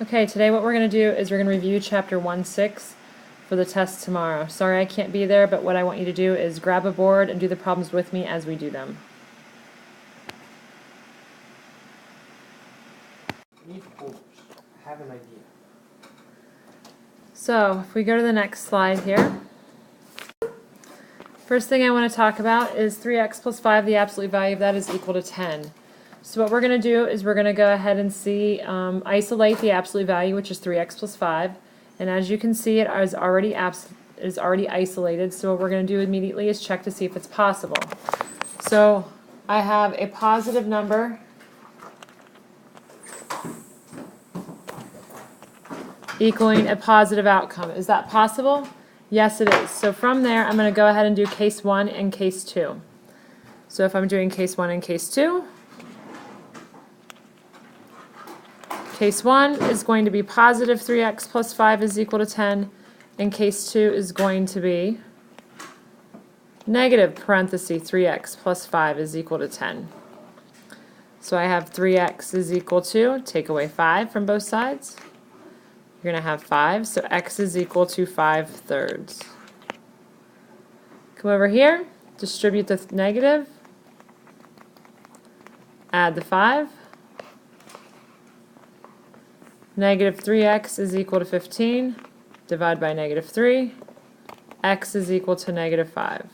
Okay, today what we're going to do is we're going to review chapter 1.6 for the test tomorrow. Sorry I can't be there, but what I want you to do is grab a board and do the problems with me as we do them. Need folders. I have an idea. So, if we go to the next slide here. First thing I want to talk about is 3x plus 5, the absolute value of that is equal to 10. So what we're going to do is we're going to go ahead and isolate the absolute value, which is 3x plus 5. And as you can see, it is already isolated. So what we're going to do immediately is check to see if it's possible. So I have a positive number equaling a positive outcome. Is that possible? Yes, it is. So from there, I'm going to go ahead and do case 1 and case 2. So if I'm doing case 1 and case 2, case 1 is going to be positive 3x plus 5 is equal to 10, and case 2 is going to be negative parenthesis 3x plus 5 is equal to 10. So I have 3x is equal to, take away 5 from both sides. You're going to have 5, so x is equal to 5/3. Come over here, distribute the negative, add the 5. Negative 3x is equal to 15, divide by negative 3, x is equal to negative 5.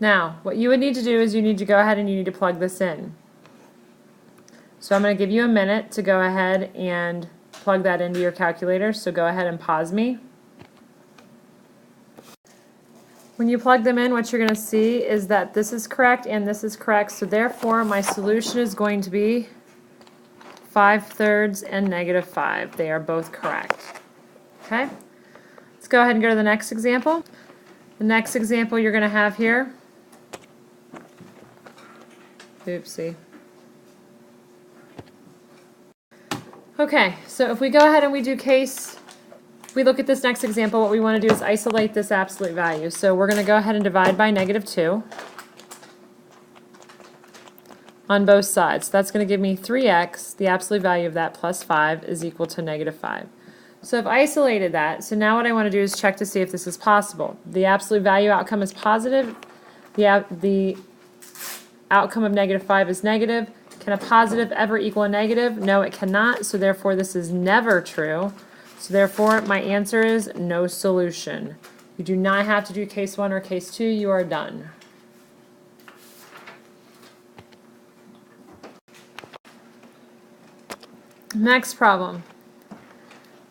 Now, what you would need to do is you need to go ahead and you need to plug this in. So I'm going to give you a minute to go ahead and plug that into your calculator, so go ahead and pause me. When you plug them in, what you're going to see is that this is correct and this is correct, so therefore my solution is going to be 5/3 and negative 5. They are both correct. Okay? Let's go ahead and go to the next example. The next example you're going to have here, oopsie. Okay, so if we go ahead and we look at this next example, what we want to do is isolate this absolute value. So we're going to go ahead and divide by negative 2 on both sides. So that's going to give me 3x, the absolute value of that, plus 5 is equal to negative 5. So I've isolated that. So now what I want to do is check to see if this is possible. The absolute value outcome is positive. The outcome of negative 5 is negative. Can a positive ever equal a negative? No, it cannot. So therefore this is never true. So therefore my answer is no solution. You do not have to do case 1 or case 2. You are done. Next problem.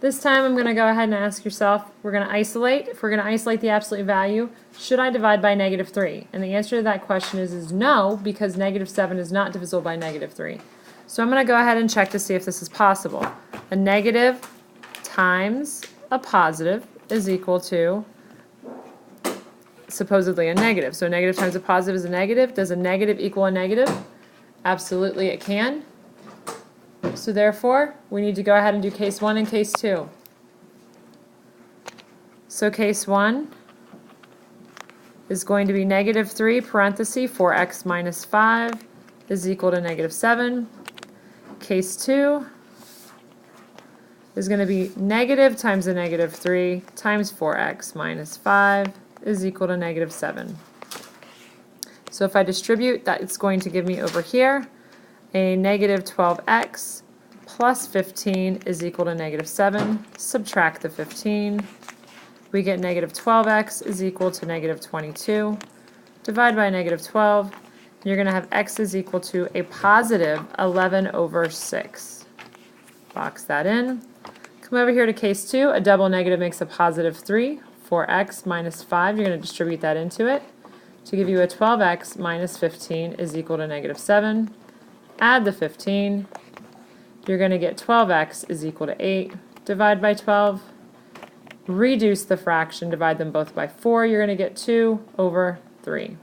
This time I'm going to go ahead and ask yourself, we're going to isolate. If we're going to isolate the absolute value, should I divide by negative 3? And the answer to that question is no, because negative 7 is not divisible by negative 3. So I'm going to go ahead and check to see if this is possible. A negative times a positive is equal to supposedly a negative. So a negative times a positive is a negative. Does a negative equal a negative? Absolutely it can. So therefore, we need to go ahead and do case 1 and case 2. So case 1 is going to be negative 3 parenthesis 4x minus 5 is equal to negative 7. Case 2 is going to be negative times a negative 3 times 4x minus 5 is equal to negative 7. So if I distribute, that it's going to give me over here a negative 12x plus 15 is equal to negative 7. Subtract the 15. We get negative 12x is equal to negative 22. Divide by negative 12. You're going to have x is equal to a positive 11/6. Box that in. Come over here to case 2. A double negative makes a positive 3. 4x minus 5. You're going to distribute that into it to give you a 12x minus 15 is equal to negative 7. Add the 15. You're going to get 12x is equal to 8. Divide by 12. Reduce the fraction. Divide them both by 4. You're going to get 2/3.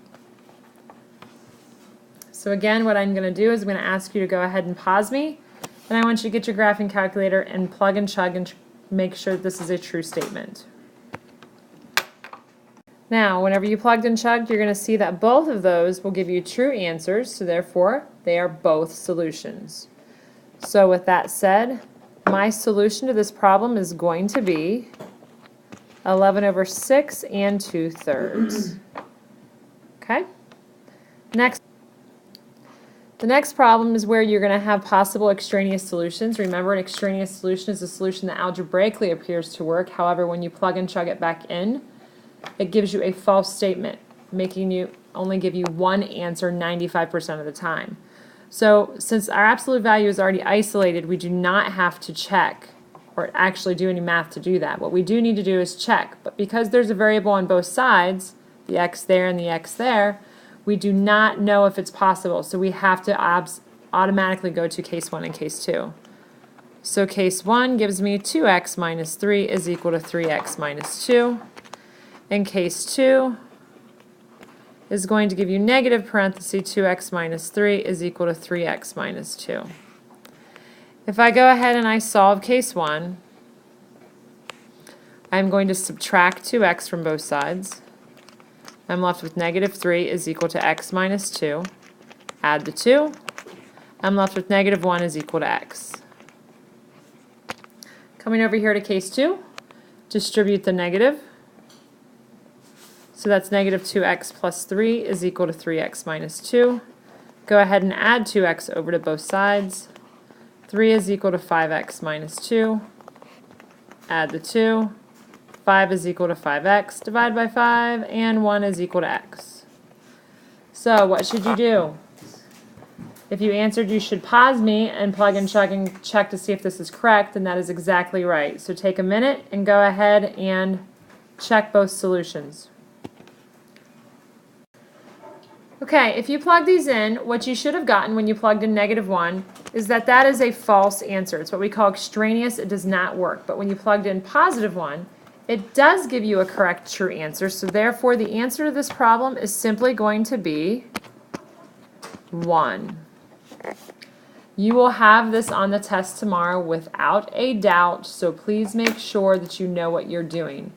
So again, what I'm going to do is I'm going to ask you to go ahead and pause me. And I want you to get your graphing calculator and plug and chug and make sure that this is a true statement. Now, whenever you plugged and chugged, you're going to see that both of those will give you true answers, so therefore they are both solutions. So with that said, my solution to this problem is going to be 11/6 and 2/3. Okay? Next. The next problem is where you're going to have possible extraneous solutions. Remember, an extraneous solution is a solution that algebraically appears to work. However, when you plug and chug it back in, it gives you a false statement, making you only give you one answer 95% of the time. So since our absolute value is already isolated, we do not have to check or actually do any math to do that. What we do need to do is check. But because there's a variable on both sides, the x there and the x there, we do not know if it's possible. So we have to automatically go to case 1 and case 2. So case 1 gives me 2x minus 3 is equal to 3x minus 2. And case 2 is going to give you negative parenthesis 2x minus 3 is equal to 3x minus 2. If I go ahead and I solve case 1, I'm going to subtract 2x from both sides. I'm left with negative 3 is equal to x minus 2. Add the 2. I'm left with negative 1 is equal to x. Coming over here to case 2, distribute the negative. So that's negative 2x plus 3 is equal to 3x minus 2. Go ahead and add 2x over to both sides. 3 is equal to 5x minus 2. Add the 2. 5 is equal to 5x. Divide by 5. And 1 is equal to x. So what should you do? If you answered, you should pause me and plug and check to see if this is correct, and that is exactly right. So take a minute and go ahead and check both solutions. Okay, if you plug these in, what you should have gotten when you plugged in negative 1 is that is a false answer. It's what we call extraneous. It does not work. But when you plugged in positive 1, it does give you a correct true answer. So therefore, the answer to this problem is simply going to be 1. You will have this on the test tomorrow without a doubt, so please make sure that you know what you're doing.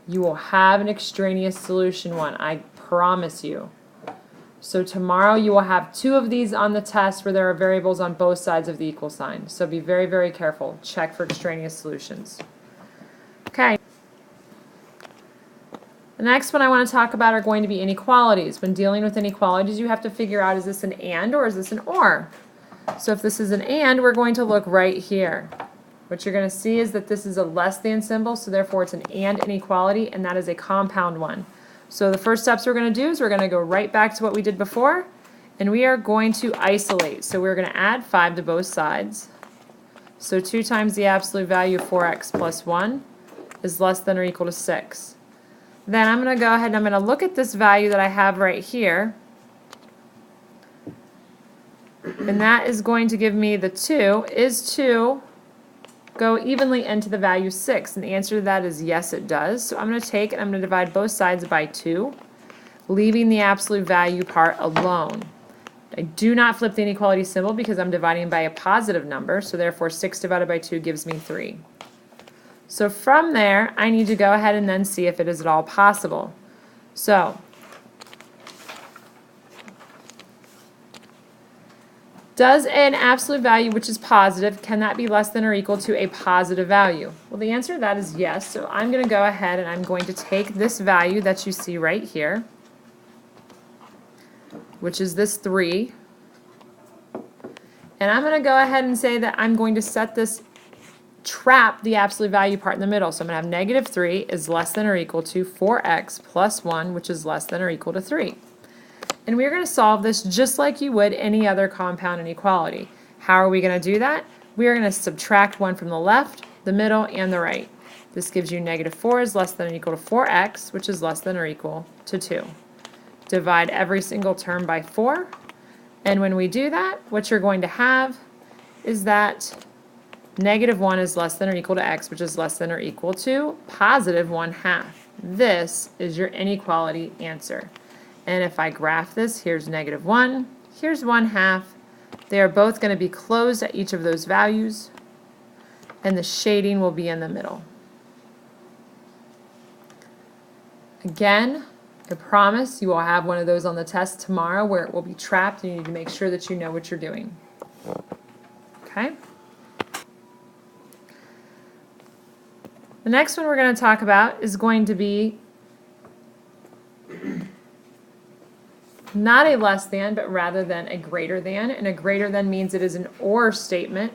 You will have an extraneous solution 1, I promise you. So tomorrow you will have 2 of these on the test where there are variables on both sides of the equal sign. So be very, very careful. Check for extraneous solutions. Okay. The next one I want to talk about are going to be inequalities. When dealing with inequalities, you have to figure out, is this an and or is this an or? So if this is an and, we're going to look right here. What you're going to see is that this is a less than symbol, so therefore it's an and inequality, and that is a compound one. So the first steps we're going to do is we're going to go right back to what we did before, and we are going to isolate. So we're going to add 5 to both sides. So 2 times the absolute value of 4x plus 1 is less than or equal to 6. Then I'm going to go ahead and I'm going to look at this value that I have right here, and that is going to give me the 2. Is 2 go evenly into the value 6? And the answer to that is yes, it does. So I'm going to take and I'm going to divide both sides by 2, leaving the absolute value part alone. I do not flip the inequality symbol because I'm dividing by a positive number, so therefore 6 divided by 2 gives me 3. So from there, I need to go ahead and then see if it is at all possible. So does an absolute value which is positive, can that be less than or equal to a positive value? Well, the answer to that is yes. So I'm going to go ahead and I'm going to take this value that you see right here, which is this 3, and I'm going to go ahead and say that I'm going to set this trap the absolute value part in the middle. So I'm going to have negative 3 is less than or equal to 4x plus 1, which is less than or equal to 3. And we're going to solve this just like you would any other compound inequality. How are we going to do that? We are going to subtract 1 from the left, the middle, and the right. This gives you negative 4 is less than or equal to 4x, which is less than or equal to 2. Divide every single term by 4. And when we do that, what you're going to have is that negative 1 is less than or equal to x, which is less than or equal to positive 1/2. This is your inequality answer. And if I graph this, here's negative 1, here's 1/2. They are both going to be closed at each of those values, and the shading will be in the middle. Again, I promise you will have one of those on the test tomorrow where it will be trapped and you need to make sure that you know what you're doing. Okay? The next one we're going to talk about is going to be not a less than, but rather than a greater than. And a greater than means it is an or statement.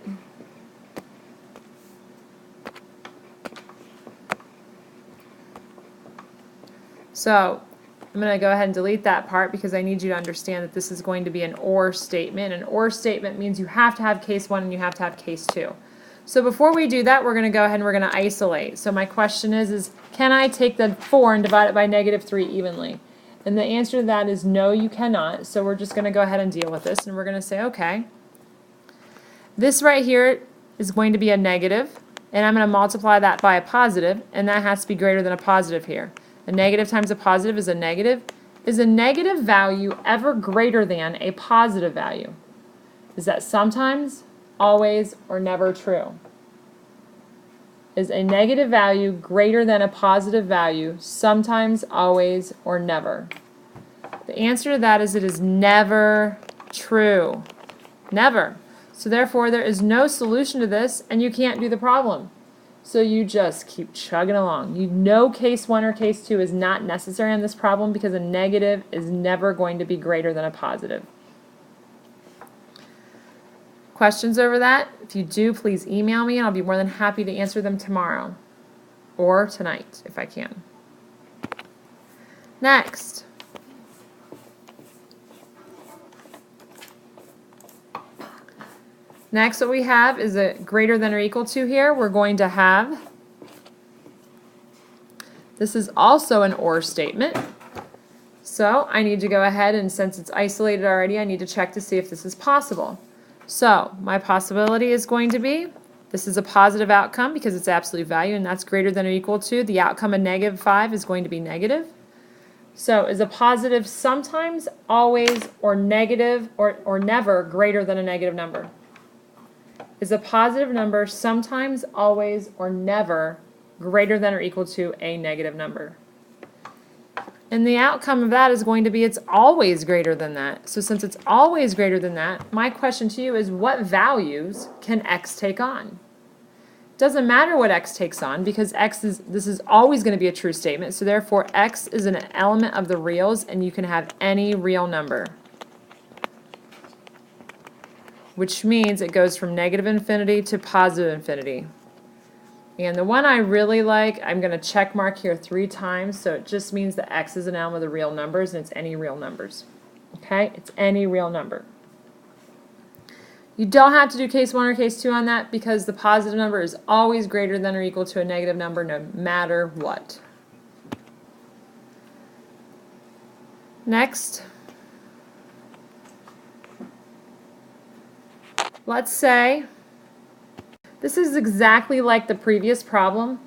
So I'm going to go ahead and delete that part because I need you to understand that this is going to be an or statement. An or statement means you have to have case 1 and you have to have case 2. So before we do that, we're going to go ahead and we're going to isolate. So my question is can I take the 4 and divide it by -3 evenly? And the answer to that is no, you cannot. So we're just going to go ahead and deal with this. And we're going to say, okay, this right here is going to be a negative, and I'm going to multiply that by a positive, and that has to be greater than a positive here. A negative times a positive is a negative. Is a negative value ever greater than a positive value? Is that sometimes, always, or never true? Is a negative value greater than a positive value sometimes, always, or never? The answer to that is it is never true. Never. So therefore there is no solution to this and you can't do the problem. So you just keep chugging along. You know case 1 or case 2 is not necessary on this problem because a negative is never going to be greater than a positive. Questions over that? If you do, please email me and I'll be more than happy to answer them tomorrow or tonight if I can. Next. Next, what we have is a greater than or equal to here. We're going to have, this is also an or statement. So I need to go ahead and since it's isolated already, I need to check to see if this is possible. So my possibility is going to be, this is a positive outcome because it's absolute value and that's greater than or equal to, the outcome of -5 is going to be negative. So is a positive sometimes, always, or negative, or never greater than a negative number? Is a positive number sometimes, always, or never greater than or equal to a negative number? And the outcome of that is going to be it's always greater than that. So since it's always greater than that, my question to you is what values can x take on? Doesn't matter what x takes on because this is always going to be a true statement. So therefore x is an element of the reals and you can have any real number. Which means it goes from -infinity to positive infinity. And the one I really like, I'm going to check mark here 3 times, so it just means that x is an element of the real numbers, and it's any real numbers. Okay? It's any real number. You don't have to do case 1 or case 2 on that because the positive number is always greater than or equal to a negative number no matter what. Next. Let's say this is exactly like the previous problem.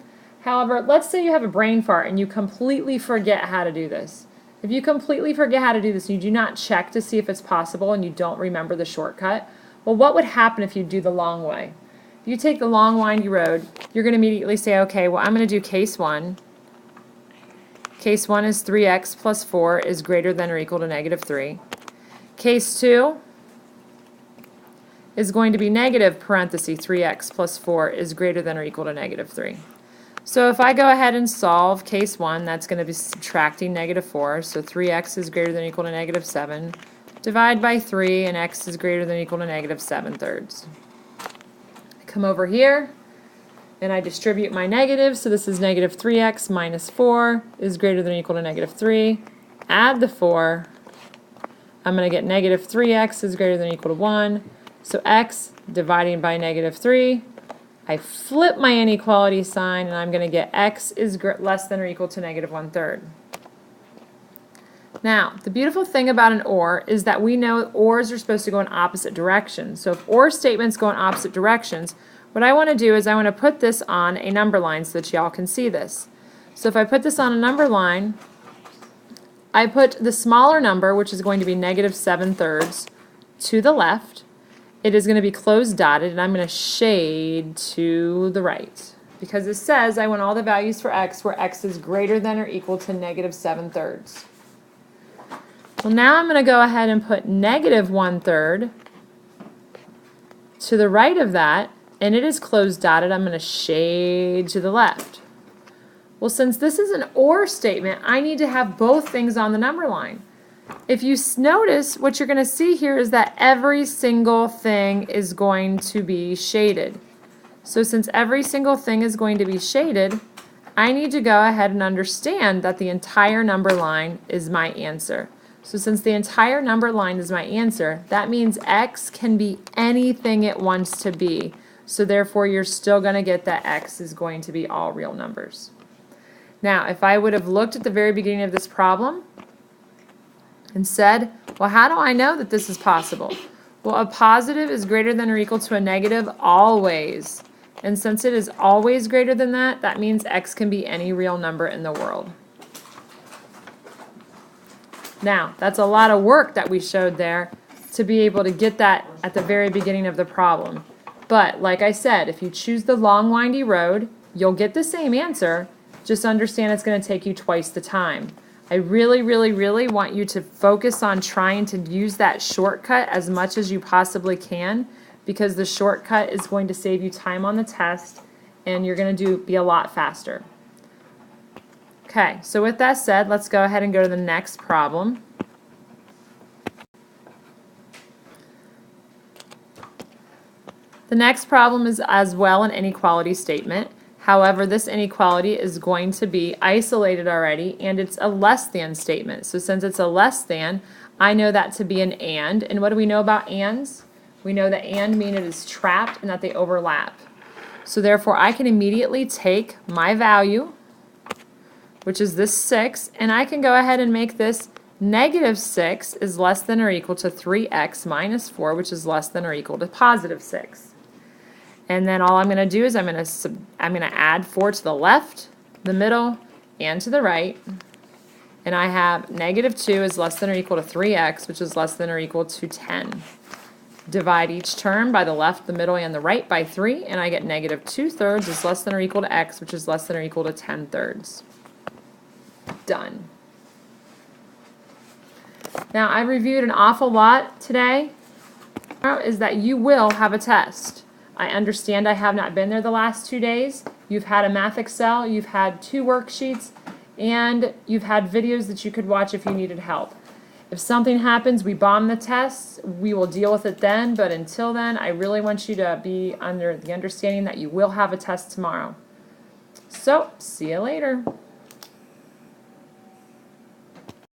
However, let's say you have a brain fart and you completely forget how to do this. If you completely forget how to do this, you do not check to see if it's possible and you don't remember the shortcut, well, what would happen if you do the long way? If you take the long windy road, you're going to immediately say, okay, well, I'm going to do case 1. Case 1 is 3x plus 4 is greater than or equal to -3. Case 2 is going to be negative parenthesis 3x plus 4 is greater than or equal to -3. So if I go ahead and solve case 1, that's going to be subtracting -4. So 3x is greater than or equal to -7. Divide by 3 and x is greater than or equal to -7/3. I come over here and I distribute my negatives. So this is -3x minus 4 is greater than or equal to -3. Add the 4. I'm going to get -3x is greater than or equal to 1. So x dividing by -3, I flip my inequality sign and I'm going to get x is less than or equal to -1/3. Now, the beautiful thing about an OR is that we know ORs are supposed to go in opposite directions. So if OR statements go in opposite directions, what I want to do is I want to put this on a number line so that y'all can see this. So if I put this on a number line, I put the smaller number, which is going to be -7/3, to the left. It is going to be closed dotted, and I'm going to shade to the right. Because it says I want all the values for x where x is greater than or equal to -7/3. Well, now I'm going to go ahead and put negative 1/3 to the right of that, and it is closed dotted. I'm going to shade to the left. Well, since this is an or statement, I need to have both things on the number line. If you notice, what you're going to see here is that every single thing is going to be shaded. So since every single thing is going to be shaded, I need to go ahead and understand that the entire number line is my answer. So since the entire number line is my answer, that means x can be anything it wants to be. So therefore, you're still going to get that x is going to be all real numbers. Now, if I would have looked at the very beginning of this problem and said, well, how do I know that this is possible? Well, a positive is greater than or equal to a negative always. And since it is always greater than that, that means x can be any real number in the world. Now, that's a lot of work that we showed there to be able to get that at the very beginning of the problem. But like I said, if you choose the long, windy road, you'll get the same answer. Just understand it's going to take you twice the time. I really, really, really want you to focus on trying to use that shortcut as much as you possibly can, because the shortcut is going to save you time on the test and you're going to be a lot faster. Okay, so with that said, let's go ahead and go to the next problem. The next problem is as well an inequality statement. However, this inequality is going to be isolated already, and it's a less than statement. So since it's a less than, I know that to be an and. And what do we know about ands? We know that and mean it is trapped and that they overlap. So therefore, I can immediately take my value, which is this 6, and I can go ahead and make this negative 6 is less than or equal to 3x minus 4, which is less than or equal to positive 6. And then all I'm going to do is I'm going to add 4 to the left, the middle, and to the right. And I have negative 2 is less than or equal to 3x, which is less than or equal to 10. Divide each term by the left, the middle, and the right by 3, and I get negative 2/3 is less than or equal to x, which is less than or equal to 10/3. Done. Now, I reviewed an awful lot today. Is that you will have a test. I understand I have not been there the last 2 days. You've had a Math Excel, you've had 2 worksheets, and you've had videos that you could watch if you needed help. If something happens, we bomb the tests, we will deal with it then, but until then, I really want you to be under the understanding that you will have a test tomorrow. So, see you later.